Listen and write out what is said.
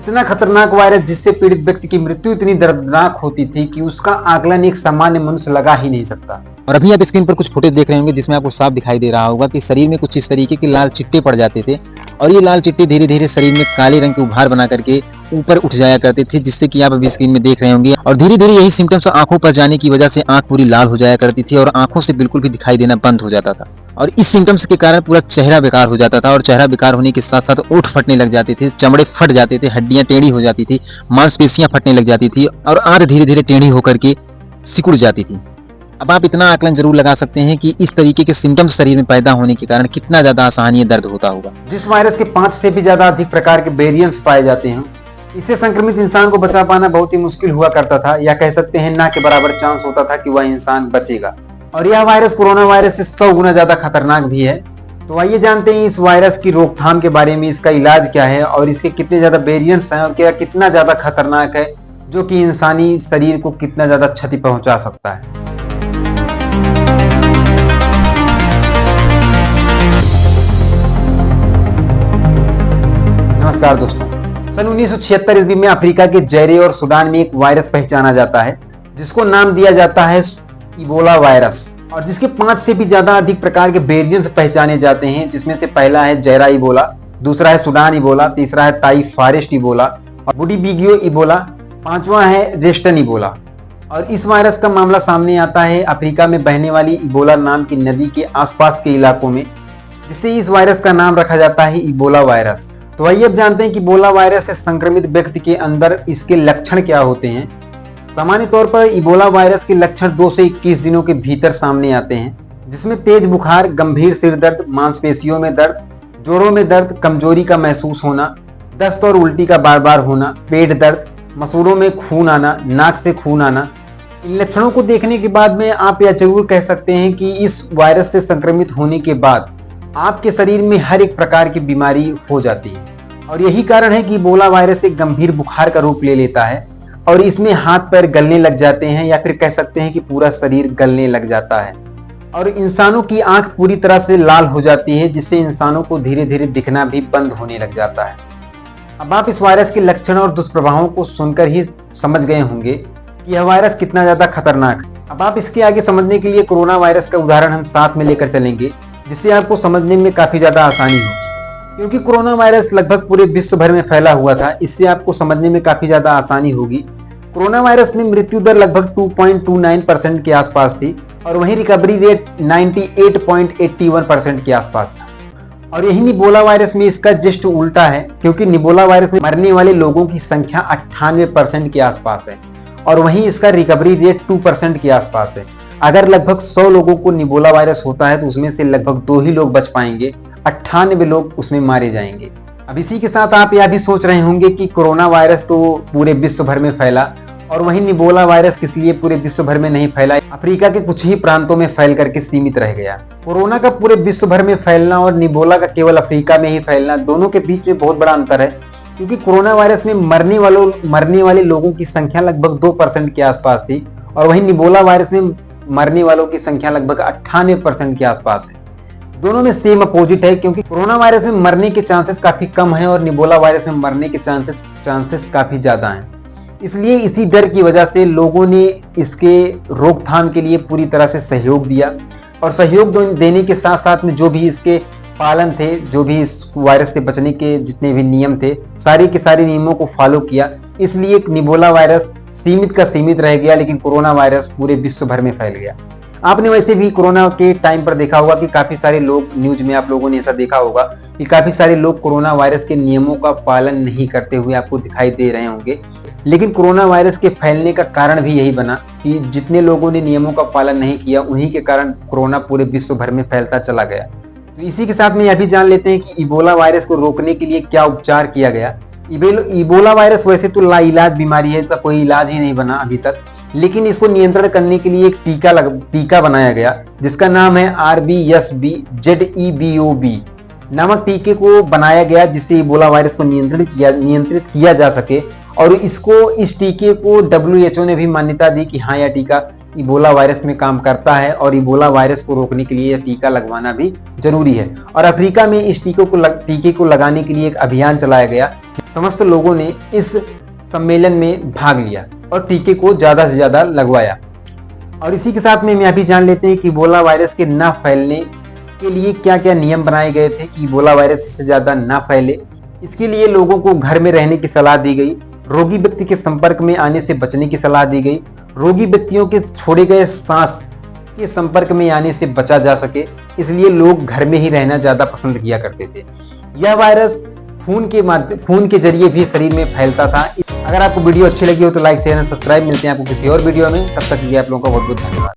इतना खतरनाक वायरस जिससे पीड़ित व्यक्ति की मृत्यु इतनी दर्दनाक होती थी कि उसका आकलन एक सामान्य मनुष्य लगा ही नहीं सकता। और अभी आप स्क्रीन पर कुछ फुटेज देख रहे होंगे जिसमें आपको साफ दिखाई दे रहा होगा कि शरीर में कुछ इस तरीके के लाल चिट्टे पड़ जाते थे और ये लाल चिट्टे धीरे धीरे शरीर में काले रंग के उभार बना करके ऊपर उठ जाया करते थे, जिससे कि आप अभी स्क्रीन में देख रहे होंगे। और धीरे धीरे यही सिम्टम्स आंखों पर जाने की वजह से आंख पूरी लाल हो जाया करती थी और आंखों से बिल्कुल भी दिखाई देना बंद हो जाता था। और इस सिम्टम्स के कारण पूरा चेहरा बेकार हो जाता था और चेहरा बेकार होने के साथ साथ ओठ फटने लग जाते थे, चमड़े फट जाते थे, हड्डियां टेढ़ी हो जाती थी, मांसपेशियां फटने लग जाती थी और आंख धीरे धीरे टेढ़ी होकर के सिकुड़ जाती थी। अब आप इतना आकलन जरूर लगा सकते हैं कि इस तरीके के सिम्टम्स शरीर में पैदा होने के कारण कितना ज्यादा असहनीय दर्द होता होगा। जिस वायरस के 5 से भी ज्यादा अधिक प्रकार के वेरिएंट्स पाए जाते हैं, इससे संक्रमित इंसान को बचा पाना बहुत ही मुश्किल हुआ करता था, या कह सकते हैं ना के बराबर चांस होता था कि वह इंसान बचेगा। और यह वायरस कोरोना वायरस से 100 गुना ज्यादा खतरनाक भी है। तो आइए जानते हैं इस वायरस की रोकथाम के बारे में, इसका इलाज क्या है और इसके कितने ज्यादा वेरिएंट्स हैं और क्या कितना ज्यादा खतरनाक है, जो कि इंसानी शरीर को कितना ज्यादा क्षति पहुंचा सकता है। नमस्कार दोस्तों, सन 1976 ईस्वी में अफ्रीका के जैरे और सूडान में एक वायरस पहचाना जाता है जिसको नाम दिया जाता है इबोला वायरस, और जिसके 5 से भी ज्यादा अधिक प्रकार के वेरिएंट्स पहचाने जाते हैं, जिसमें से पहला है जैरा इबोला, दूसरा है सूडान इबोला, तीसरा है ताई फॉरेस्ट इबोला और बुडीबिगियो इबोला, पांचवा है रेस्टन इबोला। और इस वायरस का मामला सामने आता है अफ्रीका में बहने वाली इबोला नाम की नदी के आसपास के इलाकों में, जिससे इस वायरस का नाम रखा जाता है इबोला वायरस। तो आइए अब जानते हैं कि इबोला वायरस से संक्रमित व्यक्ति के अंदर इसके लक्षण क्या होते हैं। सामान्य तौर पर इबोला वायरस के लक्षण 2 से 21 दिनों के भीतर सामने आते हैं, जिसमें तेज बुखार, गंभीर सिर दर्द, मांसपेशियों में दर्द, जोड़ों में दर्द, कमजोरी का महसूस होना, दस्त और उल्टी का बार बार होना, पेट दर्द, मसूड़ों में खून आना, नाक से खून आना। इन लक्षणों को देखने के बाद में आप यह जरूर कह सकते हैं कि इस वायरस से संक्रमित होने के बाद आपके शरीर में हर एक प्रकार की बीमारी हो जाती है। और यही कारण है कि इबोला वायरस एक गंभीर बुखार का रूप ले लेता है और इसमें हाथ पैर गलने लग जाते हैं, या फिर कह सकते हैं कि पूरा शरीर गलने लग जाता है और इंसानों की आंख पूरी तरह से लाल हो जाती है, जिससे इंसानों को धीरे धीरे दिखना भी बंद होने लग जाता है। अब आप इस वायरस के लक्षण और दुष्प्रभावों को सुनकर ही समझ गए होंगे कि यह वायरस कितना ज्यादा खतरनाक है। अब आप इसके आगे समझने के लिए कोरोना वायरस का उदाहरण हम साथ में लेकर चलेंगे, जिससे आपको समझने में काफी ज्यादा आसानी होगी। क्योंकि कोरोना वायरस लगभग पूरे विश्व भर में फैला हुआ था, इससे आपको समझने में काफी ज्यादा आसानी होगी। कोरोना वायरस में मृत्यु दर लगभग 2.29% के आसपास थी और वहीं रिकवरी रेट 98.81% के आसपास था। और यही निबोला वायरस में इसका जस्ट उल्टा है, क्योंकि निबोला वायरस में मरने वाले लोगों की संख्या 98% के आसपास है और वहीं इसका रिकवरी रेट 2% के आसपास है। अगर लगभग 100 लोगों को निबोला वायरस होता है तो उसमें से लगभग 2 ही लोग बच पाएंगे, 98 लोग उसमें मारे जाएंगे। अब इसी के साथ आप यह भी सोच रहे होंगे कि कोरोना वायरस तो पूरे विश्व भर में फैला और वहीं निबोला वायरस किस लिए पूरे विश्व भर में नहीं फैला, अफ्रीका के कुछ ही प्रांतों में फैल करके सीमित रह गया। कोरोना का पूरे विश्व भर में फैलना और निबोला का केवल अफ्रीका में ही फैलना, दोनों के बीच में बहुत बड़ा अंतर है। क्योंकि कोरोना वायरस में मरने वाले लोगों की संख्या लगभग 2% के आसपास थी और वहीं निबोला वायरस में मरने वालों की संख्या लगभग 98% के आसपास है। दोनों में सेम अपोजिट है, क्योंकि कोरोना वायरस में मरने के चांसेस काफी कम है और निबोला वायरस में मरने के चांसेस काफी ज्यादा हैं। इसलिए इसी डर की वजह से लोगों ने इसके रोकथाम के लिए पूरी तरह से सहयोग दिया और सहयोग देने के साथ साथ में जो भी इसके पालन थे, जो भी इस वायरस से बचने के जितने भी नियम थे, सारे के सारे नियमों को फॉलो किया। इसलिए निबोला वायरस सीमित का सीमित रह गया, लेकिन कोरोना वायरस पूरे विश्व भर में फैल गया। आपने वैसे भी कोरोना के टाइम पर देखा होगा कि काफी सारे लोग, न्यूज में आप लोगों ने ऐसा देखा होगा कि काफी सारे लोग कोरोना वायरस के नियमों का पालन नहीं करते हुए आपको दिखाई दे रहे होंगे। लेकिन कोरोना वायरस के फैलने का कारण भी यही बना कि जितने लोगों ने नियमों का पालन नहीं किया, उन्हीं के कारण कोरोना पूरे विश्व भर में फैलता चला गया। तो इसी के साथ में यह भी जान लेते हैं कि इबोला वायरस को रोकने के लिए क्या उपचार किया गया। इबोला वायरस वैसे तो लाइलाज बीमारी है, इसका कोई इलाज ही नहीं बना अभी तक, लेकिन इसको नियंत्रण करने के लिए एक टीका बनाया गया जिसका नाम है RBSV-ZEBOB नामक टीके को बनाया गया, जिससे इबोला वायरस को नियंत्रित किया जा सके। और इस टीके को WHO ने भी मान्यता दी कि हाँ, यह टीका इबोला वायरस में काम करता है और इबोला वायरस को रोकने के लिए यह टीका लगवाना भी जरूरी है। और अफ्रीका में इस टीके को लगाने के लिए एक अभियान चलाया गया समस्त लोगों ने इस सम्मेलन में भाग लिया और टीके को ज्यादा से ज्यादा लगवाया। और इसी के साथ में हम यह भी जान लेते हैं कि इबोला वायरस के न फैलने के लिए क्या क्या नियम बनाए गए थे कि इबोला वायरस इससे ज्यादा न फैले। इसके लिए लोगों को घर में रहने की सलाह दी गई, रोगी व्यक्ति के संपर्क में आने से बचने की सलाह दी गई, रोगी व्यक्तियों के छोड़े गए सांस के संपर्क में आने से बचा जा सके, इसलिए लोग घर में ही रहना ज्यादा पसंद किया करते थे। यह वायरस खून के जरिए भी शरीर में फैलता था। अगर आपको वीडियो अच्छी लगी हो तो लाइक शेयर एंड सब्सक्राइब। मिलते हैं आपको किसी और वीडियो में, तब तक के लिए आप लोगों का बहुत बहुत धन्यवाद।